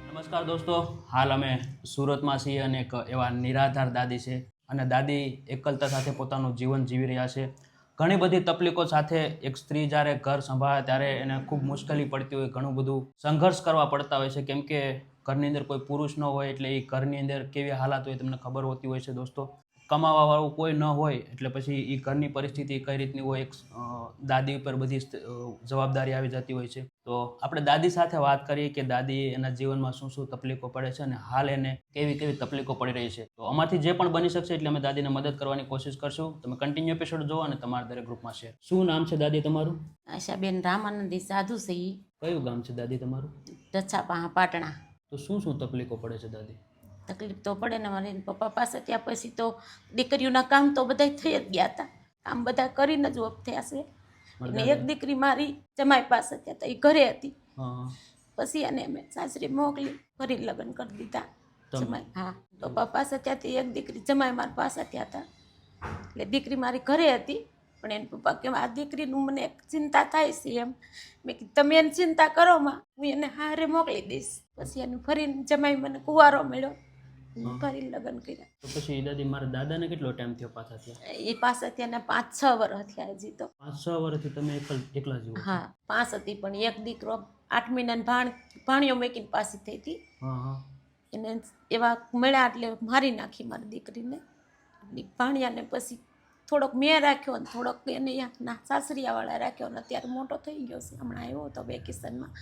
નમસ્કાર દોસ્તો, હાલ અમે સુરતમાં છીએ અને એક એવા નિરાધાર દાદી છે અને દાદી એકલતા સાથે પોતાનું જીવન જીવી રહ્યા છે. ઘણી બધી તકલીફો સાથે એક સ્ત્રી જ્યારે ઘર સંભાળે ત્યારે એને ખૂબ મુશ્કેલી પડતી હોય, ઘણું બધું સંઘર્ષ કરવા પડતા હોય છે, કેમ કે ઘરની અંદર કોઈ પુરુષ ન હોય એટલે એ ઘરની અંદર કેવી હાલાત હોય તમને ખબર હોતી હોય છે દોસ્તો. કમાવાવાળું કોઈ ન હોય એટલે પછી એ ઘરની પરિસ્થિતિ કઈ રીતની હોય, એક દાદી ઉપર બધી જવાબદારી આવી જતી હોય છે. તો આપણે દાદી સાથે વાત કરીએ કે દાદી એના જીવનમાં શું શું તકલીફો પડે છે અને હાલ એને કેવી કેવી તકલીફો પડી રહી છે. તો અમારથી જે પણ બની શકશે એટલે અમે દાદીને મદદ કરવાની કોશિશ કરશું. તમે કન્ટિન્યુ એપિસોડ જુઓ અને તમારા દરેક ગ્રુપમાં શેર. શું નામ છે દાદી તમારું? આશાબેન રામાનંદી સાધુ છે. કયું ગામ છે દાદી તમારું? રછાપા પાટણા. તો શું શું તકલીફો પડે છે દાદી? તકલીફ તો પડે ને, મારી પપ્પા પાસે ત્યાં પછી તો દીકરીઓના કામ તો બધા થઈ જ ગયા હતા, કામ બધા કરીને જ ઓફ થયા છે. અને એક દીકરી મારી જમાઈ પાસે ત્યાં તો એ ઘરે હતી, પછી એને અમે સાસરી મોકલી, ફરી લગ્ન કરી દીધા જમાઈ. હા, પપ્પા પાસે ત્યાંથી એક દીકરી જમાઈ મારી પાસે ત્યાં હતા, એટલે દીકરી મારી ઘરે હતી. પણ એને પપ્પા કે આ દીકરીનું મને એક ચિંતા થાય છે એમ. મેં કીધું તમે એની ચિંતા કરો માં, હું એને હારે મોકલી દઈશ. પછી એને ફરીને જમાઈ મને કુંવારો મળ્યો, ફરી લગ્ન કર્યા. તો પછી દાદી મારા દાદાને કેટલો ટાઈમ થયો પાછા થયા? એ પાસે ત્યાં 5-6 વર્ષ થયા હજી તો. 5-6 વર્ષથી તમે એકલા જીવો? હા, 5 હતી પણ એક દીકરો 8 મહિનાની ભાણીઓ મેકીને પાછી થઈ હતી. એને એવા મળ્યા એટલે મારી નાખી મારી દીકરીને. ભાણિયાને પછી થોડોક મેં રાખ્યો અને થોડોક એને સાસરિયાવાળા રાખ્યો અને અત્યારે મોટો થઈ ગયો છે. હમણાં આવ્યો હતો વેકેશનમાં,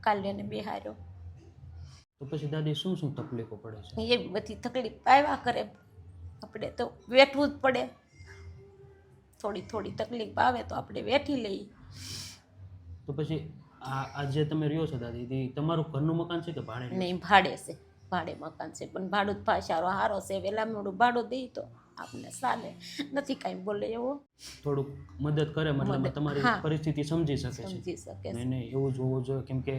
કાલે એને બેહાર્યો. તો પછી દાદી શું શું તકલીફો પડે છે? એ બધી તકલીફ આવ્યા કરે, આપણે તો વેઠવું જ પડે. થોડી થોડી તકલીફ આવે તો આપણે વેઠી લઈએ. તો પછી આ જે તમે રહ્યો છો દાદી, તમારું ઘરનું મકાન છે કે ભાડે? નહીં, ભાડે છે, ભાડે મકાન છે. પણ ભાડું જ સારો છે, વહેલા મોડું ભાડું દઈ તો આપને ચાલે, નથી કાંઈ બોલે એવો. થોડુંક મદદ કરે, મતલબ તમારી પરિસ્થિતિ સમજી શકે છે. નહીં એવું જ હોવું જોઈએ, કેમ કે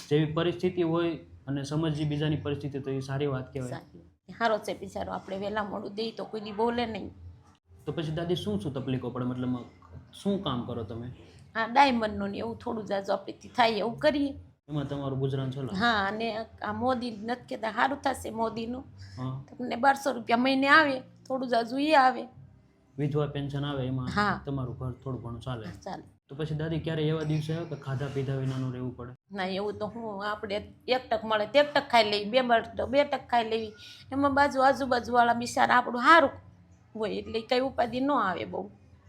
જેવી પરિસ્થિતિ હોય અને સમજી બીજાની પરિસ્થિતિ તો એ સારી વાત કહેવાય. સારો છે બિચારો, આપણે વહેલા મોડું દઈ તો કોઈ બોલે નહીં. તો પછી દાદી શું શું તકલીફો પડે, મતલબ શું કામ કરો તમે? હા, ડાયમંડનું ને એવું થોડું જાજુ આપણેથી થાય એવું કરીએ, એમાં તમારું ગુજરાન ચલાવો? હા. અને આ મોદી નથી કહેતા સારું થશે મોદીનું, તમને 1200 રૂપિયા મહિને આવે, થોડું જાજુ એ આવે. વિધવા પેન્શન આવે, એમાં તમારું ઘર થોડું ઘણું ચાલે. તો પછી દાદી ક્યારે એવા દિવસે આવે કે ખાધા પીધા વિનાનું રહેવું પડે? ના, એવું તો હું આપણે 1 ટક મળે 1 ટક ખાઈ લેવી, 2 ટક ખાઈ લેવી. એમાં આજુબાજુવાળા બિચારા આપણું સારું હોય એટલે કઈ ઉપાધિ ન આવે. બહુ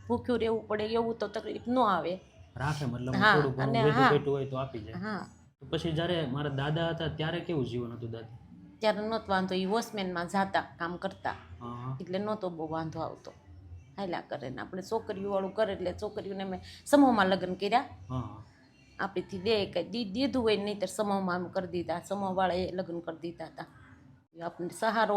ભૂખ્યું રહેવું પડે એવું તો તકલીફ ન આવે. રાખે, મતલબ થોડું ઘણું વેઠું પેટું હોય તો આપી જાય. હા. તો પછી જ્યારે મારા દાદા હતા ત્યારે કેવું જીવન હતું દાદી? ત્યારે નહોતો વાંધો, એ વોચમેનમાં જાતા કામ કરતા, એટલે નહોતો બહુ વાંધો આવતો. હાલ્યા કરે ને આપણે છોકરીઓ વાળું કરે એટલે છોકરીઓને મેં સમૂહમાં લગ્ન કર્યા. આપણીથી દે કંઈ દીધું હોય નહીં તો સમૂહમાં એમ કરી દીધા, સમૂહવાળાએ લગ્ન કરી દીધા હતા. આપણે સહારો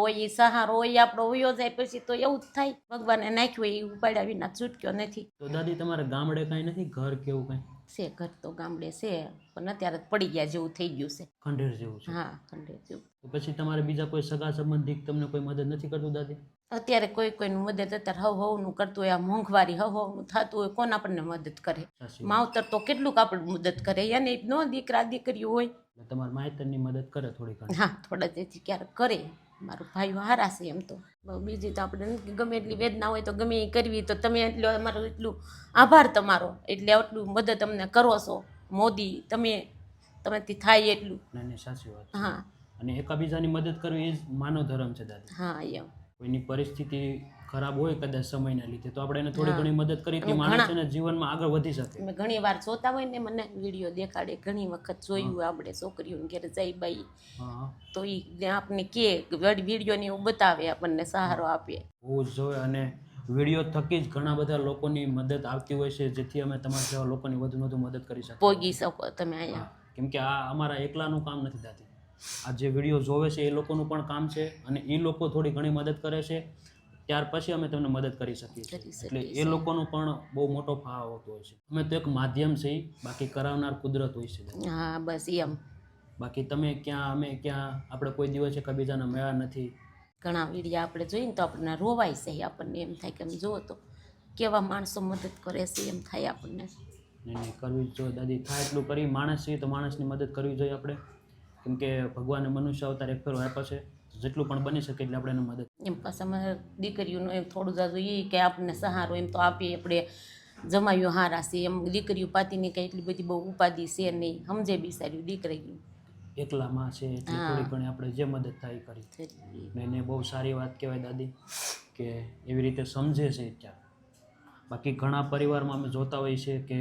હોય આપણો વયો જાય પછી તો એવું જ થાય. ભગવાને નાખ્યું હોય એ ઉપાડ્યા વિના છૂટક્યો નથી. તો દાદી તમારે ગામડે કાંઈ નથી, ઘર કેવું કાંઈ છે? ઘર તો ગામડે છે પણ અત્યારે પડી ગયા જેવું થઈ ગયું છે, ખંડેર જેવું છે. હા, ખંડેર જેવું. તો પછી તમારે બીજા કોઈ સગા સંબંધી તમને કોઈ મદદ નથી કરતું દાદી? અત્યારે કોઈનું મદદ, અત્યારે હવનું કરતું હોય, આ મોંઘવારી હવનું થતું હોય, કોણ આપણને મદદ કરે? માવતર તો કેટલું આપણે મદદ કરે, એને નો દીકરા દીકરીઓ હોય. તમારા માયતરની મદદ કરે થોડી ઘણી? હા, થોડા જેથી ક્યારેક કરે. મારું ભાઈ હારા છે એમ તો. બીજી તો આપણે ગમે એટલી વેદના હોય તો ગમે એ કરવી, તો તમે એટલું અમારું એટલું આભાર તમારો, એટલે એટલું મદદ અમને કરો છો મોદી, તમેથી થાય એટલું. નહીં, સાચી વાત. હા. અને એકાબીજાની મદદ કરવી એ જ માનવ ધર્મ છે દાદી. હા, એમ. કોઈની પરિસ્થિતિ ખરાબ હોય કદાચ સમયના લીધે તો આપણે એને થોડી ઘણી મદદ કરી તો માણસ એના જીવનમાં આગળ વધી શકે. મેં ઘણી વાર જોતા હોય ને, મને વિડીયો દેખાડે, ઘણી વખત જોયું આપણે છોકરીઓને ઘેર જઈ બાઈ તો એ આપણને કે વિડીયોને એવું બતાવે, આપણને સહારો આપે. હોવું જ જોઈએ. અને વિડીયો થકી જ ઘણા બધા લોકોની મદદ આવતી હોય છે, જેથી અમે તમારા જેવા લોકોની વધુ મદદ કરી શકીએ, પોગી શકો તમે અહીંયા. કેમ કે આ અમારા એકલાનું કામ નથી દાદી, આ જે વિડીયો જોવે છે એ લોકોનું પણ કામ છે, અને એ લોકો થોડી ઘણી મદદ કરે છે ત્યાર પછી અમે તમને મદદ કરી શકીએ છીએ. એટલે એ લોકોનો પણ બહુ મોટો ફાળો હોતો હોય છે. અમે તો એક માધ્યમ છે, બાકી કરાવનાર કુદરત હોય છે. હા, બસ એમ. બાકી તમે ક્યાં અમે ક્યાં, આપણે કોઈ દિવસ એકબીજાના મેળા નથી. ઘણા વિડીયો આપણે જોઈએ ને તો આપણને રોવાય છે, આપણને એમ થાય કે એમ જુઓ તો કેવા માણસો મદદ કરે છે એમ થાય આપણને. નહીં કરવી જ જોઈએ દાદી, થાય એટલું કરી. માણસ છીએ તો માણસની મદદ કરવી જોઈએ આપણે, કેમ કે ભગવાને મનુષ્ય અવતાર એક ફેરો આપ્યો છે, જેટલું પણ બની શકે એટલે આપણે એને મદદ. એમ પાછા અમારે દીકરીઓનું એમ થોડું જાજુ એ કે આપણને સહારો એમ તો આપીએ, આપણે જમાઈઓ હારા છે એમ, દીકરીઓ પાતીની કંઈ એટલી બધી બહુ ઉપાધિ છે નહીં, સમજે બિચાર્યું દીકરીઓ એકલામાં છે એટલે થોડી ઘણી આપણે જે મદદ થાય એ કરી. ને એને બહુ સારી વાત કહેવાય દાદી કે એવી રીતે સમજે છે અત્યારે. બાકી ઘણા પરિવારમાં અમે જોતા હોઈએ છીએ કે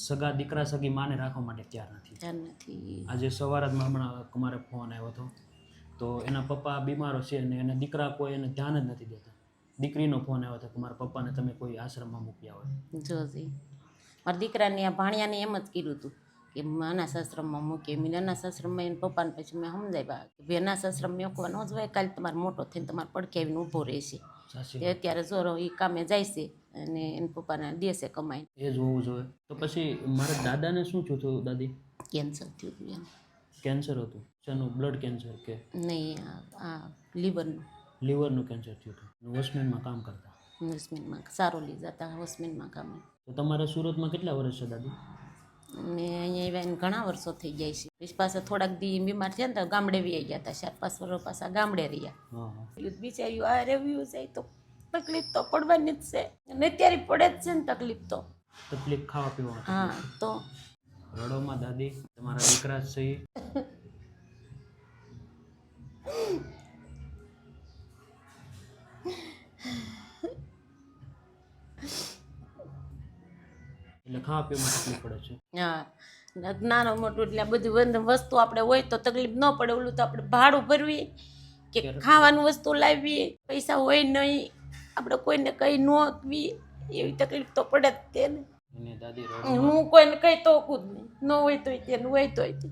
સગા દીકરા સગી માને રાખવા માટે તૈયાર નથી. આજે સવારે જ હમણાં અમારે ફોન આવ્યો હતો, તો એના પપ્પા બીમારો છે અને એના દીકરા કોઈ એને ધ્યાન જ નથી દેતા. દીકરીનો ફોન આવ્યો હતો કે મારા પપ્પાને તમે કોઈ આશ્રમમાં મૂકી આવો. જોજી મારા દીકરાને આ ભાણિયાને એમ જ કીધું હતું કે અનાથ આશ્રમમાં મૂકીએ. મેં અનાથ આશ્રમમાં એને પપ્પાને પછી મેં સમજાવ્યા કે ભાઈ અનાથ આશ્રમ મૂકવા ન જવાય, કાલે તમારે મોટો થઈને તમારે પડખે આવીને ઊભો રહેશે. એ અત્યારે જોરો એ કામે જાય છે અને એના પપ્પાને દેશે કમાઈને. એ જ હોવું જોઈએ. તો પછી મારા દાદાને શું થયું હતું દાદી? કેન્સર થયું હતું એમ. કેન્સર હતું? શેનું? બ્લડ કેન્સર કે નહીં, આ લીવરનું. લીવરનું કેન્સર થયું હતું. હોસ્પિટલમાં કામ કરતા? હોસ્પિટલમાં સારો લઈ જતા હોસ્પિટલમાં કામે. તો તમારે સુરતમાં કેટલા વર્ષ છે દાદી? ને અહીંયા આવ્યા ઘણા વર્ષો થઈ જાય છે. પછી પાછા થોડાક દી બીમાર છે ને તો ગામડે વી ગયા હતા, 4-5 વર્ષ પાછા ગામડે રહ્યા. બિચાર્યું આ રેવ્યુ જાય તો તકલીફ તો પડવાની જ છે અને અત્યારે પડે જ છે ને તકલીફ તો. તકલીફ ખાવા પીવા? હા તો રડોમાં દાદી, તમારા દીકરા જ છે. એટલે ખાવા પીવામાં તકલીફ પડે છે. હા, નાનું મોટું એટલે બધું વસ્તુ આપણે હોય તો તકલીફ ન પડે. ઓલું તો આપણે ભાડું ભરવી કે ખાવાનું વસ્તુ લાવવી, પૈસા હોય નહીં, આપણે કોઈને કંઈ ન આપવી, એવી તકલીફ તો પડે જ તે ને. દાદી હું કોઈને કંઈ તો ખુદ નહીં, ન હોય તોય તેનું હોય તોય તે.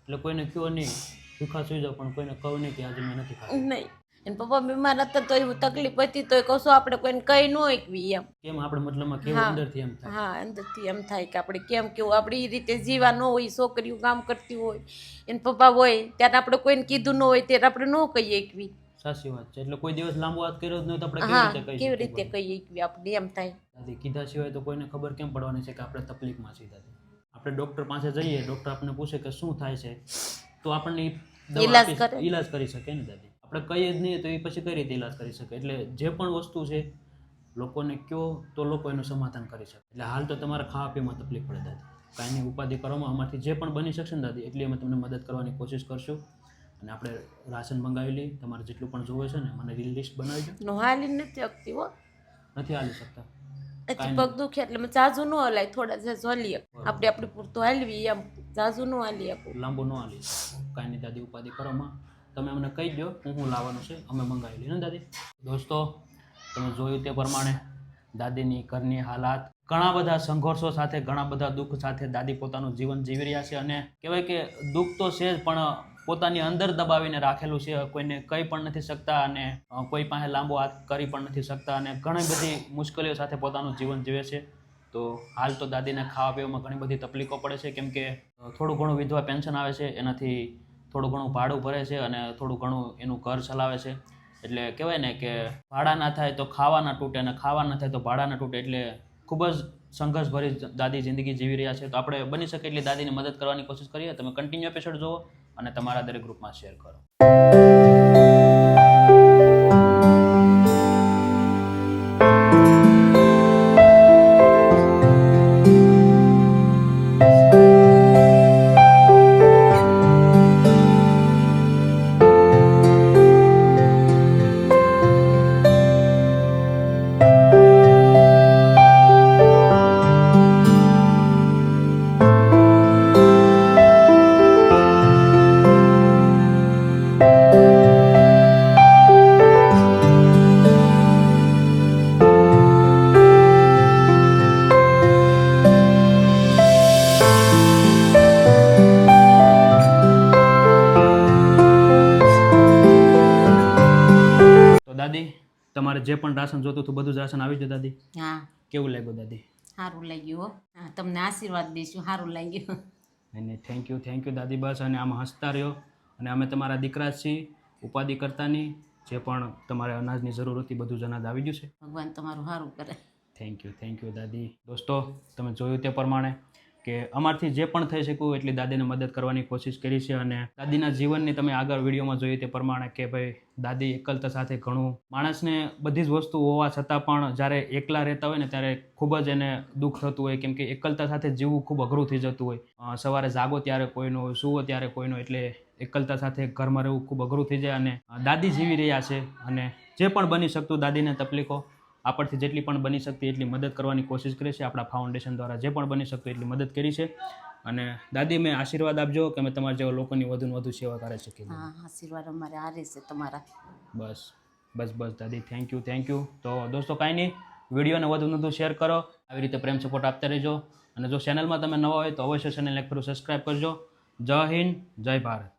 એટલે કોઈને કયો નહીં, ભૂખા સુઈ જાવ પણ કોઈને કહું નહીં કે આજે મેં નથી ખાધું. નહીં, એને પપ્પા બીમાર હતા તો એવું તકલીફ હતી તો કશું આપણે કોઈને કંઈ ન એકવી એમ. કેમ આપણે મતલબમાં કેવું અંદરથી એમ થાય? હા, અંદરથી એમ થાય કે આપણે કેમ કેવું આપણે એ રીતે જીવા ન હોય. છોકરીઓ કામ કરતી હોય, એને પપ્પા હોય ત્યારે આપણે કોઈને કીધું ન હોય ત્યારે આપણે ન કહીએ એકવી. સાચી વાત છે. એટલે કોઈ દિવસ લાંબો વાત કર્યો જ નહીં તો આપણે કેવી રીતે કહીએ એકવી આપણે એમ થાય. દાદી કીધા સિવાય તો કોઈને ખબર કેમ પડવાની છે કે આપણે તકલીફમાં છીએ દાદી. આપણે ડૉક્ટર પાસે જઈએ, ડૉક્ટર આપણને પૂછે કે શું થાય છે તો આપણને ઈલાજ કરી શકે ને દાદી. આપણે કહીએ જ નહીં તો એ પછી કઈ રીતે ઈલાજ કરી શકે? એટલે જે પણ વસ્તુ છે લોકોને કહો તો લોકો એનું સમાધાન કરી શકે. એટલે હાલ તો તમારે ખાવા પીવામાં તકલીફ પડે દાદી, કાંઈ નહીં ઉપાધિ કરવામાં અમારથી જે પણ બની શકશે ને દાદી એટલી અમે તમને મદદ કરવાની કોશિશ કરશું. અને આપણે રાશન મંગાવી લઈ, તમારે જેટલું પણ જોવે છે ને મને લિસ્ટ બનાવી દો. હાલી નથી શકતી હો, નથી હાલી શકતા. પગ દુખે એટલે મેં જાજુ ન હલાય, થોડા જાજુ હાલીએ આપણે આપણી પૂરતું હાલવી એમ, જાજુ ન હાલી આપું, લાંબુ ન હાલી. કાંઈ નહીં દાદી ઉપાધિ કરવામાં તમે અમને કહી દો, હું લાવવાનું છે અમે મંગાવી લઈએ ને દાદી. દોસ્તો તમે જોયું તે પ્રમાણે દાદીની ઘરની હાલાત, ઘણા બધા સંઘર્ષો સાથે, ઘણા બધા દુઃખ સાથે દાદી પોતાનું જીવન જીવી રહ્યા છે. અને કહેવાય કે દુઃખ તો છે જ પણ પોતાની અંદર દબાવીને રાખેલું છે. કોઈને કહી પણ નથી શકતા અને કોઈ પાસે લાંબો હાથ કરી પણ નથી શકતા અને ઘણી બધી મુશ્કેલીઓ સાથે પોતાનું જીવન જીવે છે. તો હાલ તો દાદીને ખાવા પીવામાં ઘણી બધી તકલીફો પડે છે, કેમ કે થોડું ઘણું વિધવા પેન્શન આવે છે, એનાથી થોડું ઘણું ભાડું ભરે છે અને થોડું ઘણું એનું ઘર ચલાવે છે. એટલે કહેવાય ને કે ભાડા ના થાય તો ખાવા ના તૂટે અને ખાવા ના થાય તો ભાડા ના તૂટે. એટલે ખૂબ જ સંઘર્ષભરી દાદી જિંદગી જીવી રહ્યા છે. તો આપણે બની શકે એટલી દાદીની મદદ કરવાની કોશિશ કરીએ. તમે કન્ટિન્યુ એપિસોડ જુઓ અને તમારા દરેક ગ્રુપમાં શેર કરો. દાદી તમારે જે પણ રાશન જોતું હતું બધું જ રાશન આવી ગયું દાદી? હા. કેવું લાગ્યું દાદી? સારું લાગ્યું હો. હા, તમને આશીર્વાદ દઈશું, સારું લાગ્યું. નહીં થેન્ક યુ દાદી. બસ અને આમાં હસતા રહ્યો. અને અમે તમારા દીકરા જ છીએ, ઉપાધિ કરતા નહીં. જે પણ તમારે અનાજની જરૂર હતી બધું જ અનાજ આવી ગયું છે. ભગવાન તમારું સારું કરે. થેન્ક યુ દાદી. દોસ્તો, તમે જોયું તે પ્રમાણે કે અમારથી જે પણ થઈ શક્યું એટલી દાદીને મદદ કરવાની કોશિશ કરી છે. અને દાદીના જીવનની તમે આગળ વિડીયોમાં જોયું તે પ્રમાણે કે ભાઈ દાદી એકલતા સાથે ઘણું માણસને બધી જ વસ્તુ હોવા છતાં પણ જ્યારે એકલા રહેતા હોય ને ત્યારે ખૂબ જ એને દુઃખ થતું હોય, કેમ કે એકલતા સાથે જીવવું ખૂબ અઘરું થઈ જતું હોય. સવારે જાગો ત્યારે કોઈનો હોય, સૂવો ત્યારે કોઈનો, એટલે એકલતા સાથે ઘરમાં રહેવું ખૂબ અઘરું થઈ જાય. અને દાદી જીવી રહ્યા છે અને જે પણ બની શકતું દાદીને તકલીફો આપણથી જેટલી પણ બની શકતી એટલી મદદ કરવાની કોશિશ કરી છે. આપણા ફાઉન્ડેશન દ્વારા જે પણ બની શકતું એટલી મદદ કરી છે. અને દાદી, મેં આશીર્વાદ આપજો કે અમે તમારા જેવા લોકોની વધુને વધુ સેવા કરી શકીએ. હા, આશીર્વાદ અમારે આ રહેશે તમારા. બસ દાદી, થેન્ક યુ. તો દોસ્તો, કાંઈ નહીં, વિડીયોને વધુને વધુ શેર કરો, આવી રીતે પ્રેમ સપોર્ટ આપતા રહેજો. અને જો ચેનલમાં તમે નવા હોય તો અવશ્ય ચેનલને એક ફેરું સબસ્ક્રાઈબ કરજો. જય હિન્દ, જય ભારત.